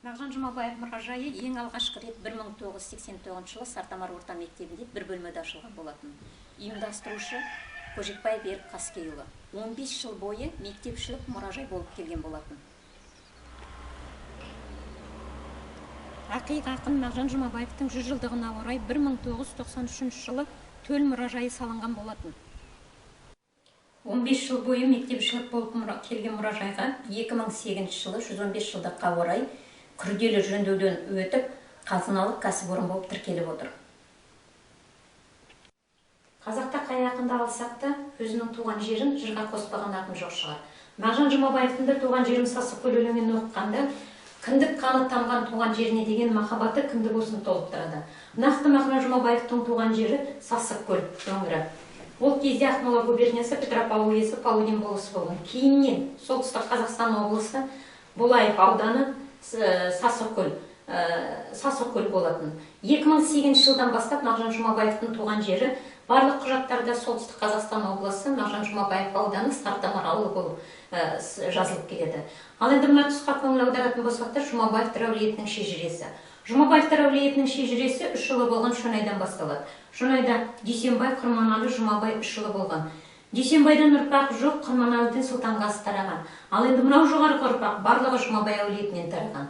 Мағжан Жұмабаев мұражайы ең алғашқы рет 1989 жылы Сартамар орта мектебінде бір бөлмеде ашылған болатын. Ұйымдастырушы Көжекбай Берік Қаскейұлы 15 жыл бойы мектепшілік мұражай болып келген болатын. Ақиық ақын Мағжан Жұмабаевтың 100 жылдығына орай 1993 жылы төл мұражайы салынған болатын. 15 жыл бойы мектепшілік болып келген мұражайға 2008 жылы 115 жылдыққа орай күрделі жөндеуден өтіп, қазыналық кәсіпорын болып тіркеліп отыр. Қазақта қай ақынды алсақ та, өзінің туған жерін жырға қоспаған ақын жоқ шығар. Мағжан Жұмабаевтың да туған жерін Сасықкөл өлеңін оқығанда, кіндік қаны тамған туған жеріне деген махаббаты кімді болсын толып тұрады. Нақты Мағжан Жұмабаевтың туған жері Сасықкөл өңірі. Ол кезде Ақмола губерниясы Петропавл уезі Полудин болысы болған. Кейіннен солтүстік Қазақстан облысы Булаев ауданы Сасықкөл болатын. 2008 жылдан бастап Мағжан Жұмабаевтың туған жері барлық құжаттарда солтүстік Қазақстан облысы Мағжан Жұмабаев ауданы Сартамар ауылы болып жазылып келеді. Ал енді мына тұсқа көңіл аударатын болсақ, Жұмабаевтар әулиетінің шежіресі. Жұмабаевтар әулиетінің шежіресі 3 жылы болған Шонайдан басталады. Шонайда Дүйсенбай, Құрманәлі, Жұмабай 3 жылы болған. Дүйсенбайдан ұрпақ жоқ, Құрманәліден Сұлтанғазы тараған. Ал енді мынау жоғарғы ұрпақ барлығы Жұмабай әулиетінен тараған.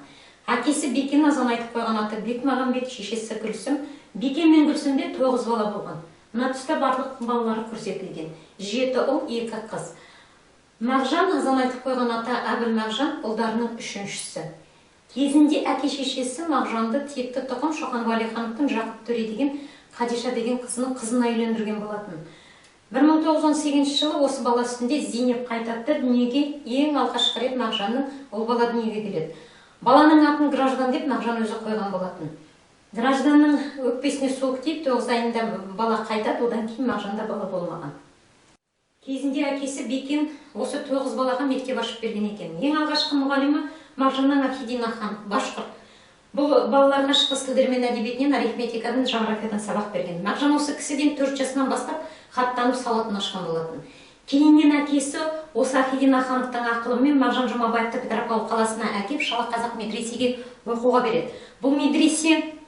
Әкесі Бекен азан айтып қойған аты Бекмағамбет, шешесі Гүлсім. Бекен мен Гүлсімде 9 бала болған. Мына тұста барлық балалары көрсетілген. 7 ұл, 2 қыз. Мағжан азан айтып қойған аты Әбіл Мағжан, ұлдарының 3-шісі. Кезінде әке шешесі Мағжанды текті тұқым Шоқан Уәлихановтың Жақып Төре деген Қадиша деген қызына үйлендірген болатын. 1918 жылы осы бала үстінде Зейнеп қайтады, дүниеге ең алғашқы рет Мағжанның ұл бала дүниеге келеді. Баланың атын Граждан деп Мағжан өзі қойған болатын. Гражданның өкпесіне суық тиіп, 9 айында бала қайтады, одан кейін Мағжанда бала болмаған. Кезінде әкесі Бекен осы 9 балаға мектеп ашып берген екен. Ең алғашқы мұғалімі Мағжанның Ахидина хан, башқұрт. Бұл балаларға шығыс тілдері мен әдебиетінен, арифметикадан, жағрафиядан сабақ берген. Мағжан осы кісіден 4 жасынан бастап хаттанып сауатын ашқан болатын. Кейіннен әкесі осы Ахидина хановтың ақылымен Мағжан Жұмабаевты Петропавл қаласына әкеп Шала қазақ медресеге оқуға береді. Бұл медресе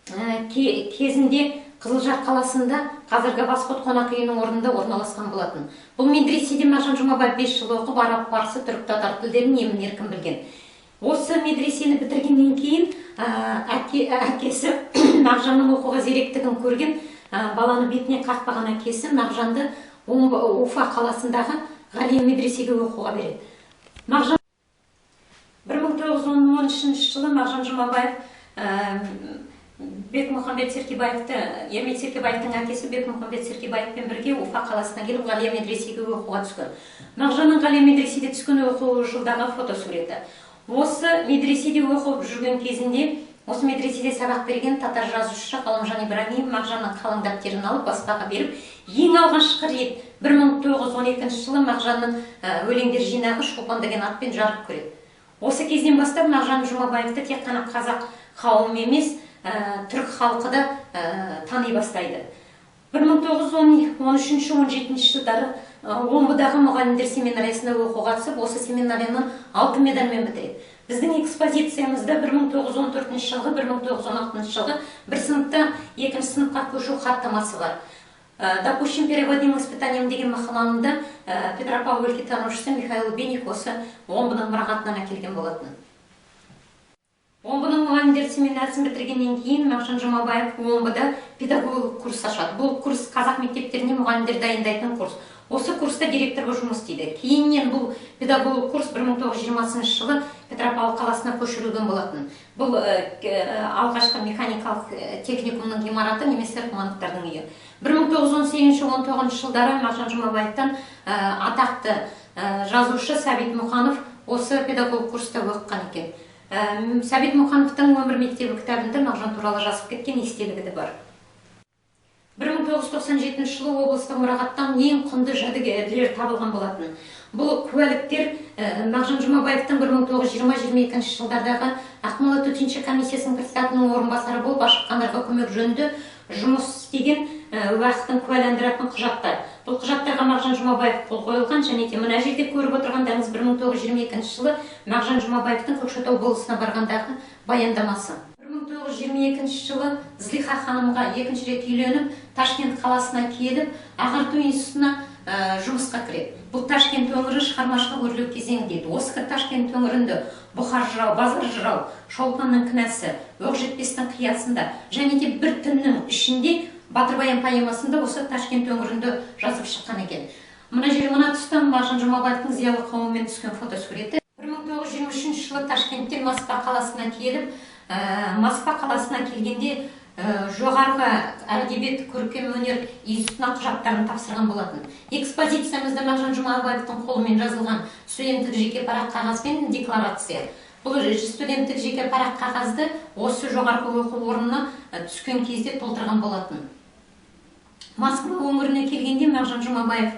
кезінде Қызылжар қаласында қазіргі Басқұт қонақ үйінің орнында орналасқан болатын. Бұл медреседе Мағжан Жұмабаев 5 жыл оқып, араб, парсы, түрік, татар тілдерін емін-еркін білген. Осы медресені бітіргеннен кейін әкесі Мағжанның оқуға зеректігін көрген, баланы бетіне қақпаған әкесі Мағжанды Уфа қаласындағы Ғалия медресеге оқуға береді. 1913 жылы Мағжан Жұмабаев Бекмұхамбет Серкебаевты, Ермек Серкебаевтың әкесі Бекмұхамбет Серкебаевпен бірге Уфа қаласына келіп Ғалия медресеге оқуға түскен. Мағжанның Ғалия медреседе түскен оқу жылдағы фотосуреті. Осы медреседе оқып жүрген кезінде, осы медреседе сабақ берген татар жазушы Ғалымжан Ибрагимов Мағжанның қалың дәптерін алып баспаға беріп, ең алғашқы рет 1912 жылы Мағжанның өлеңдер жинағы Шолпан деген атпен жарық көреді. Осы кезден бастап Мағжан Жұмабаевты тек қана қазақ қауымы емес, түрік халқы да тани бастайды. 1913-17 жылдары Омбыдағы мұғалімдер семинариясына оқуға түсіп, осы семинарияны 6 медальмен бітіреді. Біздің экспозициямызда 1914 жылғы, 1916 жылғы бір сыныпта екінші сыныпқа көшу хаттамасы бар. Допустим, переводим испытанием деген мақаласында Петропавл өлкетанушысы Михаил Беник осы Омбының мұрағатынан әкелген болатын. Омбының мұғалімдер семинариясын бітіргеннен кейін Мағжан Жұмабаев Омбыда педагогик курс ашады. Бұл курс қазақ мектептеріне мұғалімдер дайындайтын курс. Осы курста директор болып жұмыс істейді. Кейіннен бұл педагогик курс 1920 жылы Петропавл қаласына көшірілген болатын. Бұл алғашқы механикалық техникумның ғимараты немесе Рахмановтардың үйі. 1918-19 жылдары Мағжан Жұмабаевтан атақты жазушы Сәбит Мұқанов осы педагогик курста оқыған екен. Сәбит Мұқановтың өмір мектебі кітабында Мағжан туралы жазып кеткен естелігі де бар. 1997 жылы облыстық мұрағаттан ең құнды жәдігерлер табылған болатын. Бұл куәліктер Мағжан Жұмабаевтың 1920-22 жылдардағы Ақмола төтенше комиссиясының председателінің орынбасары болып ашыққандарға көмек жөнінде жұмыс істеген уақытын куәландыратын құжаттар. Бұл құжаттарға Мағжан Жұмабаев қол қойылған, және де мына жерде көріп отырғандарыңыз 1922 жылы Мағжан Жұмабаевтың Көкшетау болысына барғандағы баяндамасы. 1922 жылы Злиха ханымға екінші рет үйленіп, Ташкент қаласына келіп, ағарту институтына жұмысқа кіреді. Бұл Ташкент өңірі шығармашылық өрлеу кезеңі дейді. Осы Ташкент өңірінде Бұхар жырау, базар жырау, Шолпанның кінәсі, Оқжетпестің қиясында, және де бір түннің ішінде Батырбаян поэмасында осы Ташкент өңірінде жазып шыққан екен. Мына тұста Мағжан Жұмабаевтың зиялы қауымымен түскен фотосуреті. 1923 жылы Ташкенттен Москва қаласына келіп, Москва қаласына келгенде жоғарғы әдебиет көркем өнер институтына құжаттарын тапсырған болатын. Экспозициямызда Мағжан Жұмабаевтың қолымен жазылған студенттік жеке парақ қағаз бен декларация. Бұл студенттік жеке парақ қағазды осы жоғарғы оқу орнына түскен кезде толтырған болатын. Москва өңіріне келгенде Мағжан Жұмабаев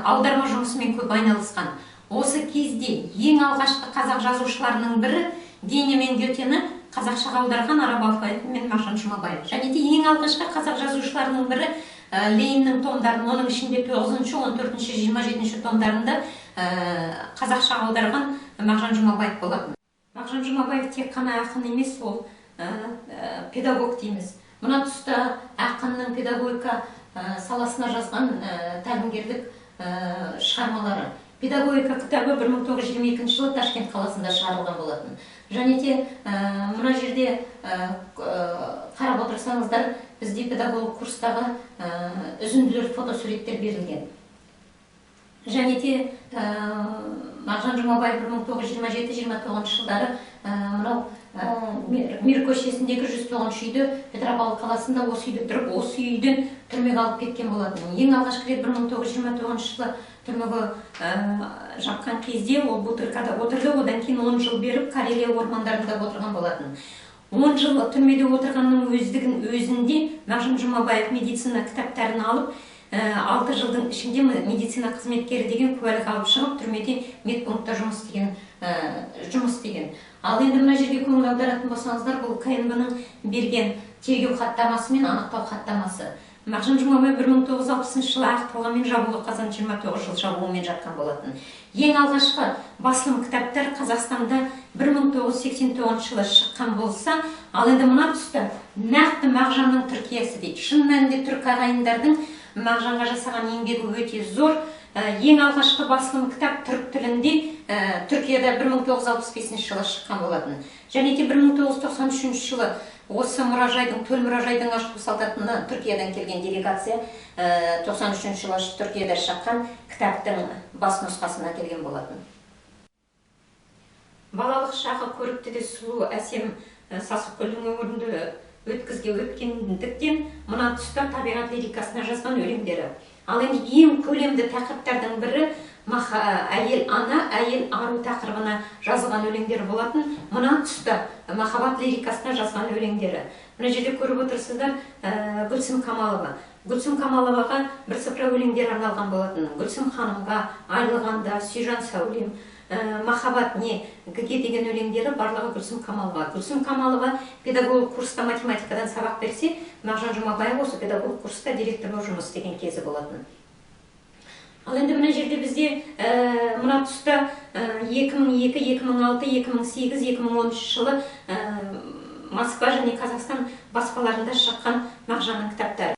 аударма жұмысымен көп айналысқан. Осы кезде ең алғашқы қазақ жазушыларының бірі Деня мен Гетені қазақшаға аударған Арабов мен Мағжан Жұмабаев. Және де ең алғашқы қазақ жазушыларының бірі Лениннің томдарын, оның ішінде 9-шы, 14-ші, 27-ші томдарында қазақшаға аударған Мағжан Жұмабаев болатын. Мағжан Жұмабаев тек қана ақын емес, ол педагог дейміз. Мына тұста ақынның педагогика саласына жазған тәлімгерлік шығармалары. Педагогика кітабы 1922 жылы Ташкент қаласында шығарылған болатын. Және де мына жерде қарап отырсаңыздар, бізде педагог курстағы үзінділер, фотосуреттер берілген. Және де Мағжан Жұмабаев 1927-29 жылдары мынау Мир көшесіндегі 109 үйді Петропавл қаласында осы үйді тұрып, осы үйден түрмеге алып кеткен болатын. Ең алғашқы рет 1929 жылы түрмеге жапқан кезде ол бутыркада отырды, одан кейін 10 жыл беріп Карелия ормандарында отырған болатын. 10 жыл түрмеде отырғанның өзінде Мағжан Жұмабаев медицина кітаптарын алып, 6 жылдың ішінде медицина қызметкері деген куәлік алып шығып, түрмеде медпунктта жұмыс істеген. Ал енді мына жерге көңіл аударатын болсаңыздар, бұл КНБ-ның берген тергеу хаттамасы мен анықтау хаттамасы. Мағжан Жұмабаев 1960 жылы ақталғанмен жабулы қазан 29 жыл жабуымен жатқан болатын. Ең алғашқы басылым кітаптар Қазақстанда 1989 жылы шыққан болса, ал енді мына тұста нақты Мағжанның Түркиясы дейді. Шын мәнінде түркі ағайындардың Мағжанға жасаған еңбегі өте зор. Ең алғашқы басылым кітап түрік тілінде Түркияда 1965 жылы шыққан болатын. Және де 1993 жылы осы төл мұражайдың ашылу салтатына Түркиядан келген делегация 93 жылы Түркияда шыққан кітаптың бас нұсқасына келген болатын. Балалық шағы көрікті де сұлу әсем Сасықкөлдің өңірінде өткендіктен мына тұста табиғат лирикасына жазған өлеңдері. Ал енді ең көлемді тақырыптардың бірі әйел ана, әйел ару тақырыбына жазылған өлеңдері болатын. Мына тұста махаббат лирикасына жазған өлеңдері. Мына жерде көріп отырсыздар, Гүлсім Камалова. Гүлсім Камаловаға бірсыпыра өлеңдер арналған болатын. Гүлсім ханымға, Айлығанда, Сүйжан сәулем, махаббат не, гіге деген өлеңдері барлығы Гүлсім Камалова. Гүлсім Камалова педагог курста математикадан сабақ берсе, Мағжан Жұмабаев осы педагог курста директор болып жұмыс істеген кезі болатын. Ал енді мына жерде бізде мына тұста 2002, 2006, 2008, 2013 жылы Москва және Қазақстан баспаларында шыққан Мағжанның кітаптары.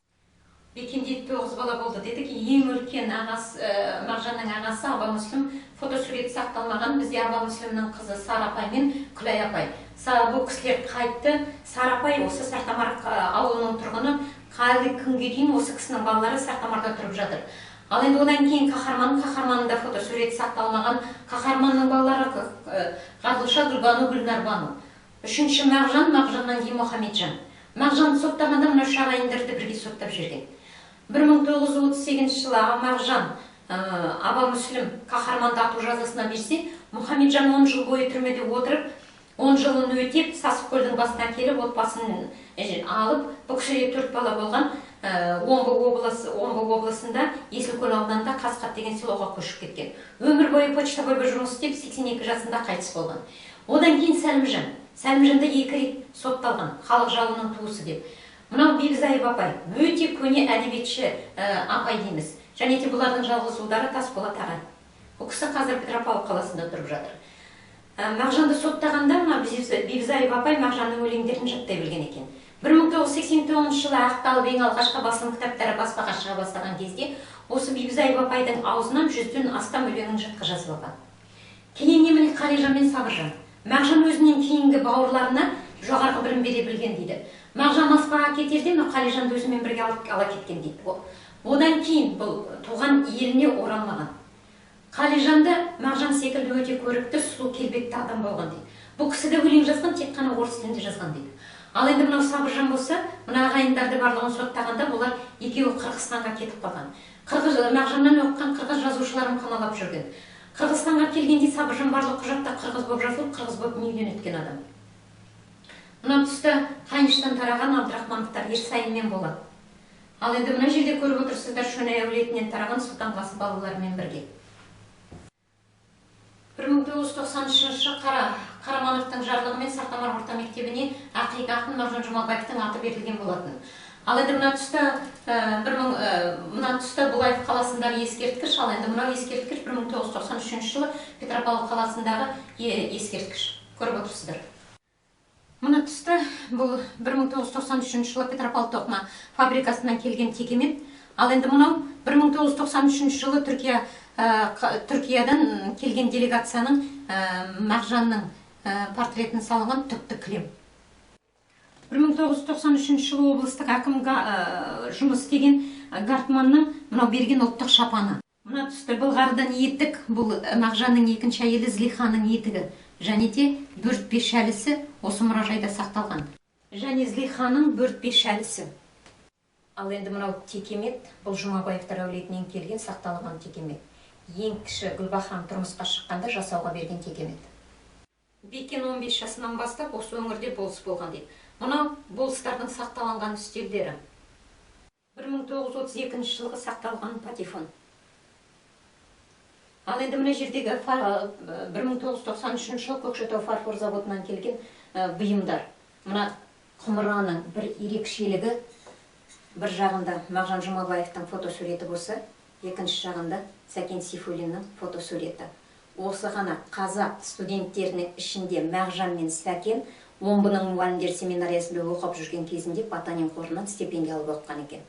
Бекенде 9 бала болды дедік. Ең үлкен Мағжанның ағасы Аба Мүслім фотосурет сақталмаған. Бізде Аба Мүслімнің қызы Сара апай мен Күлай апай. Бұл кісілер қайтты. Сара апай осы Сартамар ауылының тұрғыны, қазіргі күнге дейін осы кісінің балалары Сартамарда тұрып жатыр. Ал енді одан кейін қаһарманында фотосурет сақталмаған. Қаһарманның балалары Ғадылша, Гүлбану, Гүлнарбану. Үшінші Мағжаннан кейін Мұхамеджан. Мағжан соттағанда мына үш ағайындарды бірге соттап жүрген. 1938 жылы Мағжан Аба Мүслім қаһарманды ату жазасына берсе, Мұхамеджан 10 жыл бойы түрмеде отырып, 10 жылын өтеп, Сасықкөлдің басына келіп, отбасын алып, бұл кісіге 4 бала болған, Омбы облысында Есілкөл ауданында Қасқат деген селоға көшіп кеткен. Өмір бойы почта бойы жұмыс істеп, 82 жасында қайтыс болған. Одан кейін Сәлімжанды 2 рет сотталған, халық жауының туысы деп. Мынау Бекзайып апай, өте көне әдебиетші апай дейміз. Және де бұлардың жалғыз ұлдары Тасболат ағай. Бұл кісі қазір Петропавл қаласында тұрып жатыр. Мағжанды соттағанда мына Бибізайып апай Мағжанның өлеңдерін жаттай білген екен. 1989 жылы ақталып ең алғашқы басылым кітаптары баспаға шыға бастаған кезде осы Бибізайып апайдың аузынан 100-ден астам өлеңін жатқа жазып алған. Кейіннен міне Қалижан мен Сабыржан. Мағжан өзінен кейінгі бауырларына жоғарғы білім бере білген дейді. Мағжан Москваға кетерде Қалижанды өзімен бірге ала кеткен дейді. Одан кейін бұл туған еліне оралмаған. Қалижанды Мағжан секілді өте көрікті, сұлу, келбетті адам болған дейді. Бұл кісі де өлең жазған, тек қана орыс тілінде жазған дейді. Ал енді мынау Сабыржан болса, мына ағайындарды барлығын соттағанда бұлар екеуі Қырғызстанға кетіп қалған. Мағжаннан оқыған қырғыз жазушыларын қаналап жүрген. Қырғызстанға келгенде Сабыржан барлық құжатта қырғыз болып жазылып, қырғыз болып дүниеден өткен адам. Мына тұста Қайныштан тараған Абдрахмановтар Ерсайынмен болады. Ал енді мына жерде көріп отырсыздар Шөнай әулетінен тараған Сұлтанғазы балаларымен бірге. 1993 Қарамановтың жарлығымен Сартамар орта мектебіне Ақиық ақын Мағжан Жұмабаевтың аты берілген болатын. Ал енді мына тұста Булаев қаласындағы ескерткіш, ал енді мынау ескерткіш 1993 жылы Петропавл қаласындағы ескерткіш. Көріп отырсыздар. Мына тұста бұл 1993 жылы Петропавл тоқыма фабрикасынан келген текемет. Ал енді мынау 1993 жылы Түркиядан келген делегацияның Мағжанның портретін салынған түкті кілем. 1993 жылы облыстық әкім жұмыс істеген Гартманның мынау берген ұлттық шапаны. Мына тұста Былғарыдан етік, бұл Мағжанның екінші әйелі Злиханың етігі. Және де бөртпе шәлісі осы мұражайда сақталған. Және Злиханың бөртпе шәлісі. Ал енді мынау текемет, бұл Жұмабаевтар әулетінен келген сақталған текемет. Ең кіші Гүлбаһрам тұрмысқа шыққанда жасауға берген текемет. Бекен 15 жасынан бастап осы өңірде болыс болған дейді. Мынау болыстардың сақталған үстелдері. 1932 жылғы сақталған патефон. Ал енді мына жердегі 1993 жылы Көкшетау фарфор заводынан келген бұйымдар. Мына құмыраның бір ерекшелігі, бір жағында Мағжан Жұмабаевтың фотосуреті болса, екінші жағында Сәкен Сейфуллиннің фотосуреті. Осы ғана қазақ студенттерінің ішінде Мағжан мен Сәкен Омбының мұғалімдер семинариясында оқып жүрген кезінде Потанин қорынан стипендия алып оқыған екен.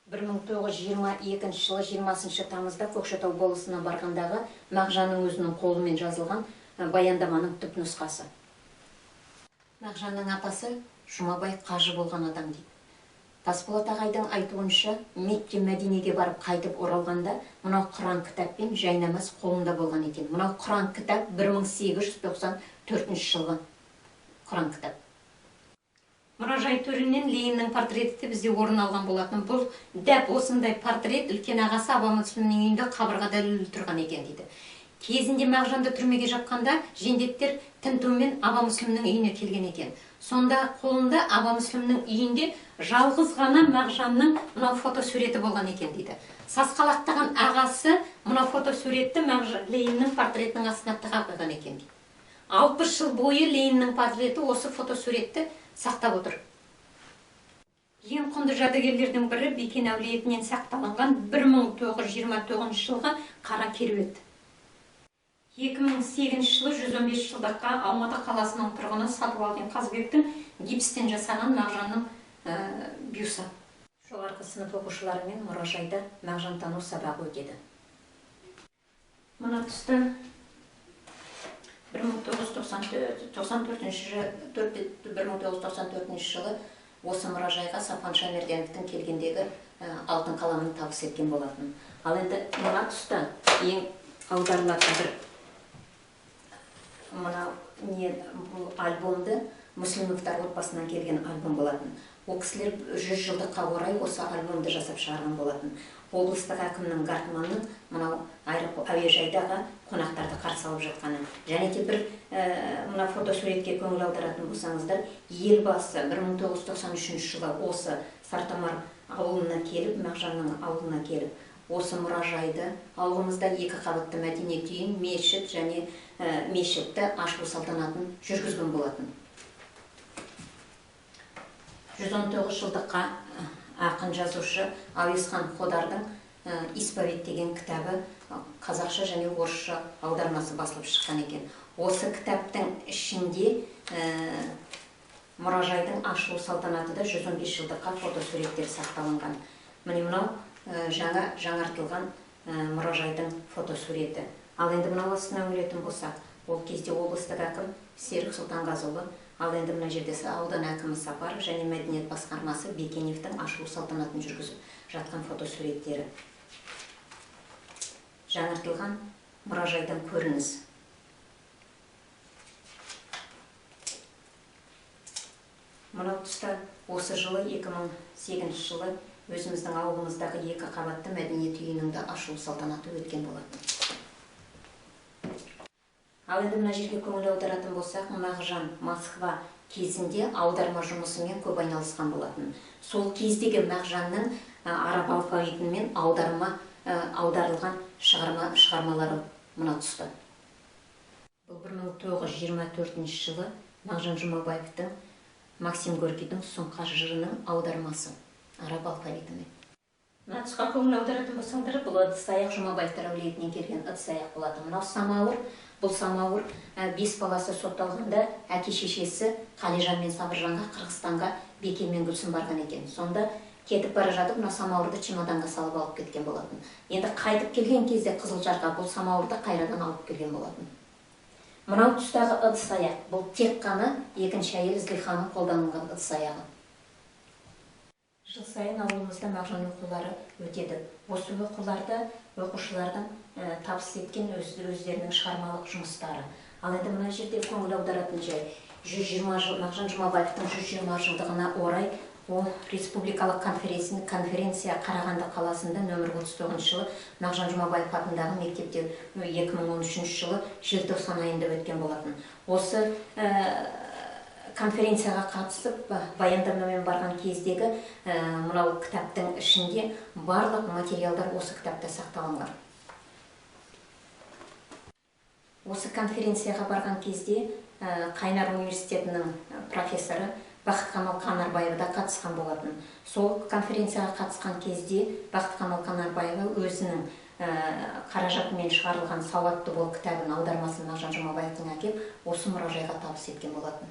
1922 жылы 20 тамызда Көкшетау болысына барғандағы Мағжанның өзінің қолымен жазылған баяндаманың түпнұсқасы. Мағжанның атасы Жұмабай қажы болған адам дейді. Тасболат ағайдың айтуынша, Мекке Мәдинеге барып қайтып оралғанда, мынау Құран кітаппен жайнамаз қолында болған екен. Мынау Құран кітап 1894 жылғы Құран кітап. Мұражай төрінен Лениннің портреті бізде орын алған болатын. Бұл дәп осындай портрет үлкен ағасы Аба Мүслімнің үйінде қабырғада ілулі тұрған екен дейді. Кезінде Мағжанды түрмеге жапқанда жендеттер тінтумен Аба Мүслімнің үйіне келген екен. Сонда қолында Аба Мүслімнің үйінде жалғыз ғана Мағжанның мынау фотосуреті болған екен дейді. Сасқалақтаған ағасы мынау фотосуретті Лениннің портретінің астына тыға қойған екен дейді. 60 жыл бойы Лениннің портреті осы фотосуретті сақтап отыр. Ең құнды жәдігерлердің бірі Бекен әулетінен сақталынған 1929 жылғы қара кереует. 2008 жылы 115 жылдыққа Алматы қаласының тұрғыны Сатыбалдин Қазбектің гипстен жасаған Мағжанның бюсі. Жоғарғы сынып оқушыларымен мұражайда Мағжантану сабағы өтеді. Мына тұста 1994 жылы осы мұражайға Сапан Шаймерденовтің келгендегі алтын қаламын табыс еткен болатын. Ал енді мына тұста ең аударылатын бір бұл альбомды Мүслімовтар отбасынан келген альбом болатын. Ол кісілер 100 жылдыққа орай осы альбомды жасап шығарған болатын. Облыстық әкімнің Гартманның мынау әуежайдағы қонақтарды қарсы алып жатқаны. Және де бір мына фотосуретке көңіл аударатын болсаңыздар, елбасы 1993 жылы осы Сартамар ауылына келіп, Мағжанның ауылына келіп, осы мұражайды ауылымызда 2 қабатты мәдениет үйін, мешіт және мешітті ашылу салтанатын жүргізген болатын. 119 жылдыққа ақын жазушы Әуезхан Қодардың «Исповедь» деген кітабы қазақша және орысша аудармасы басылып шыққан екен. Осы кітаптың ішінде мұражайдың ашылу салтанатында 115 жылдыққа фотосуреттер сақталынған. Міне мынау жаңартылған мұражайдың фотосуреті. Ал енді мынау астына үңілетін болсақ, ол кезде облыстық әкім Серік Сұлтанғазыұлы, ал енді мына жерде аудан әкімі Сапаров және мәдениет басқармасы Бекеневтің ашылу салтанатын жүргізіп жатқан фотосуреттері. Жаңартылған мұражайдан көрініс. Мынау тұста осы жылы 2008 жылы өзіміздің ауылымыздағы 2 қабатты мәдениет үйінің де ашылу салтанаты өткен болатын. Ал енді мына жерге көңіл аударатын болсақ, Мағжан Москва кезінде аударма жұмысымен көп айналысқан болатын. Сол кездегі Мағжанның араб алфавитімен аударылған шығармалары мына тұста. Бұл 1924 жылы Мағжан Жұмабаевтың Максим Горкийдің Сұңқар жырының аудармасы араб алфавитімен. Мына тұсқа көңіл аударатын болсаңдар, бұл ыдыс-аяқ Жұмабаевтар әулетінен келген ыдыс-аяқ болатын. Мынау самауыр. Бұл самауыр 5 баласы сотталғанда әке-шешесі Қалижан мен Сабыржанға Қырғызстанға Бекен мен Гүлсім барған екен. Сонда кетіп бара жатып, мына самауырды чемоданға салып алып кеткен болатын. Енді қайтып келген кезде Қызылжарға бұл самауырды қайрадан алып келген болатын. Мынау тұстағы ыдыс-аяқ, бұл тек қана екінші әйел Зылиханың қолданылған ыдыс-аяғы. Жыл сайын ауылымызда Мағжан оқулары өтеді. Осы оқуларда оқушылардың табыс еткен өздерінің шығармалық жұмыстары. Ал енді мына жерде көңіл аударатын жай, 120 жыл Мағжан Жұмабаевтың 120 жылдығына орай ол республикалық конференция Қарағанды қаласында нөмір 39 жылы Мағжан Жұмабаев атындағы мектепте 2013 жылы желтоқсан айында өткен болатын. Осы конференцияға қатысып баяндамамен барған кездегі мынау кітаптың ішінде барлық материалдар осы кітапта сақталынған. Осы конференцияға барған кезде Қайнар университетінің профессоры Бақытқамал Қанарбаева да қатысқан болатын. Сол конференцияға қатысқан кезде Бақытқамал Қанарбаева өзінің қаражатымен шығарылған «Сауатты бол» кітабын аудармасын Мағжан Жұмабаевтың әкеп, осы мұражайға табыс еткен болатын.